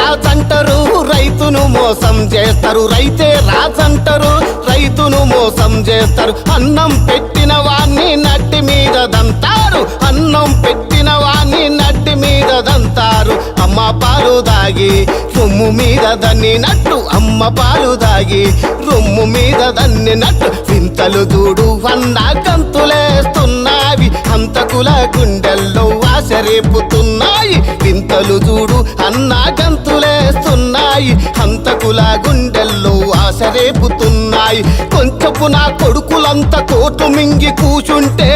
రాజంటారు రైతును మోసం చేస్తారు, రైతే రాజంటారు రైతును మోసం చేస్తారు. అన్నం పెట్టిన వాణ్ణి నడ్డి మీద దంతారు, అన్నం పెట్టిన వాణ్ణి నడ్డి మీద దంతారు. అమ్మ పాలు దాగి రొమ్ము మీద దన్నినట్టు, అమ్మ పాలు దాగి రొమ్ము మీద దన్నినట్టు. వింతలు చూడు అన్న గంతులేస్తున్నావి, హంతకుల గుండెల్లో ఆశ రేపుతున్నాయి. వింతలు చూడు అన్న గంతులేస్తున్నాయి, హంతకుల గుండెల్లో ఆశ రేపుతున్నాయి. కొంచెపు నా కొడుకులంతా కోట్లు మింగి కూచుంటే,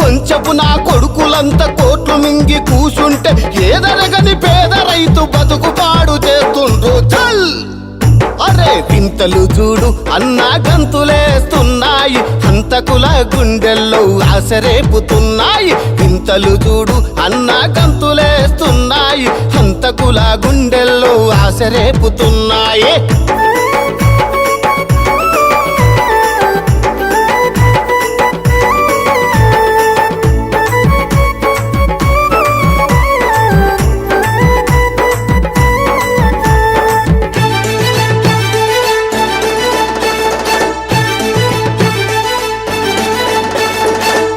కొంచెపు నా కొడుకులంతా కోట్లు మింగి కూచుంటే, ఏదరగని పేద రైతు బతుకు పాడు చేస్తుండ్రు. చల్ అరే వింతలు చూడు అన్న గంతులేస్తున్నాయి, హంతకుల గుండెల్లో ఆశ రేపుతున్నాయి. వింతలు చూడు అన్న గంతులేస్తున్నాయి, హంతకుల గుండెల్లో ఆశ రేపుతున్నాయి.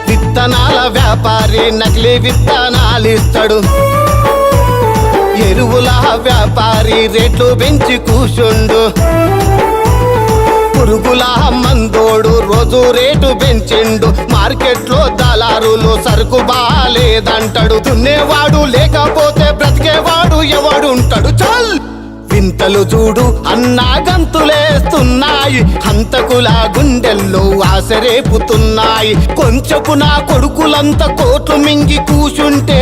విత్తనాల వ్యాపారి నకిలీ విత్తనాలిస్తాడు, ఎరువుల వ్యాపారి రేట్లు పెంచి కూచుండు. పురుగుల మందోడు రోజు రేటు పెంచిండు, మార్కెట్లో దళారులు సరుకు బాలేదంటాడు. దున్నేవాడు లేకపోతే బ్రతికేవాడు ఎవడుంటాడు. చల్ వింతలు చూడు అన్నా గంతులేస్తున్నాయి, హంతకుల గుండెల్లో ఆశ రేపుతున్నాయి. కొంచెపు నా కొడుకులంతా కోట్లు మింగి కూచుంటే,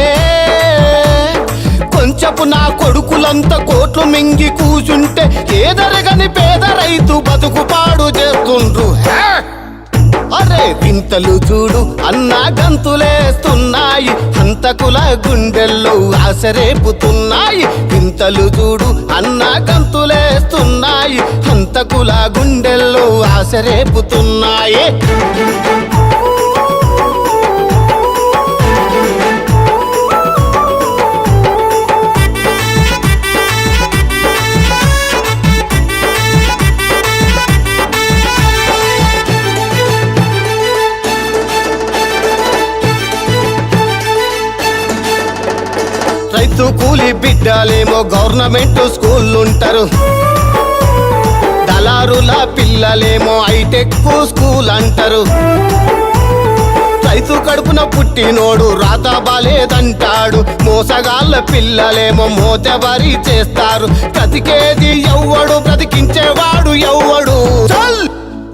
కొంచెపు నా కొడుకులంతా కోట్లు మింగి కూచుంటే, ఏదరగని పేద రైతు బతుకు పాడు చేస్తుండ్రు. అరే వింతలు చూడు అన్నా గంతులేస్తున్నాయి, హంతకుల గుండెల్లో ఆశ రేపుతున్నాయి. వింతలు చూడు అన్నా గంతులేస్తున్నాయి, హంతకుల గుండెల్లో ఆశ రేపుతున్నాయి. రైతు కూలి బిడ్డలేమో గవర్నమెంట్ స్కూళ్ళుంటారు, దళారుల పిల్లలేమో హైటెక్ స్కూల్ అంటారు. రైతు కడుపున పుట్టినోడు రాత బాలేదంటాడు, మోసగాళ్ళ పిల్లలేమో మోతెబరి చేస్తారు. బ్రతికేది ఎవ్వడు, బ్రతికించేవాడు ఎవ్వడు.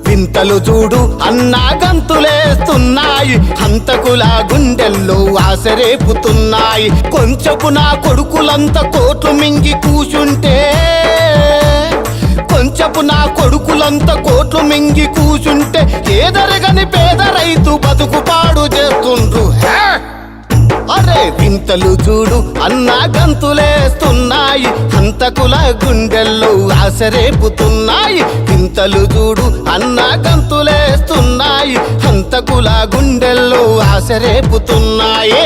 వింతలు చూడు అన్నా గంతులేస్తున్నాయి, హంతకుల గుండెల్లో ఆశ రేపుతున్నాయి. కొంచెపు నా కొడుకులంతా కోట్లు మింగి కూచుంటే, కొంచెపు నా కొడుకులంతా కోట్లు మింగి కూచుంటే, ఏదరగని పేద రైతు బతుకు పాడు చేస్తుండ్రు. అరే వింతలు చూడు అన్నా గంతులేస్తున్నాయి, హంతకుల గుండెల్లో ఆశ రేపుతున్నాయి. వింతలు చూడు అన్నా గంతులేస్తున్నాయి, హంతకుల గుండెల్లో ఆశ రేపుతున్నాయి.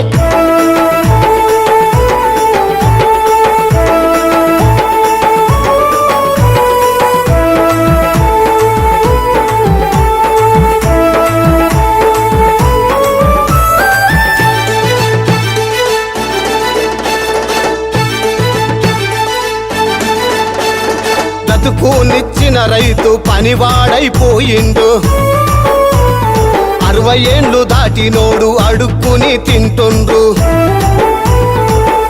బతుకునిచ్చిన రైతు పనివాడైపోయిండు, 60 ఏండ్లు దాటినోడు అడుక్కుని తింటుండ్రు.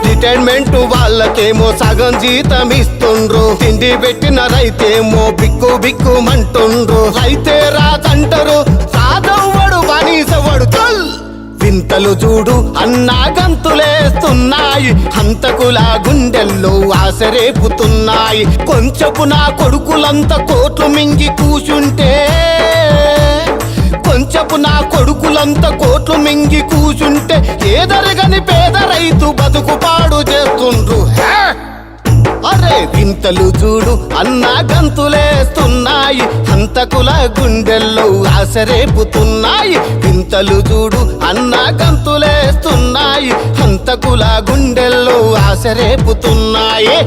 రిటైర్మెంట్ వాళ్ళకేమో సగం జీతం ఇస్తుండ్రు, తిండి పెట్టిన రైతేమో బిక్కు బిక్కుమంటుండ్రు. రైతే రాదంటారు, రాదవ్వడు బానిసవడు. వింతలు చూడు అన్నా గంతులేస్తున్నాయి, హంతకుల గుండెల్లో ఆశ రేపుతున్నాయి. కొంచెపు నా కొడుకులంతా కోట్లు మింగి కూచుంటే, కొంచెపు నా కొడుకులంతా కోట్లు మింగి కూచుంటే, ఏదరగని పేద రైతు బతుకు పాడు చేస్తుండ్రు. అరే వింతలు చూడు అన్నా గంతులేస్తున్నాయి, హంత హంతకుల గుండెల్లో ఆసరేపుతున్నాయి వింతలు చూడు అన్న గంతులేస్తున్నాయి హంతకుల గుండెల్లో ఆసరేపుతున్నాయి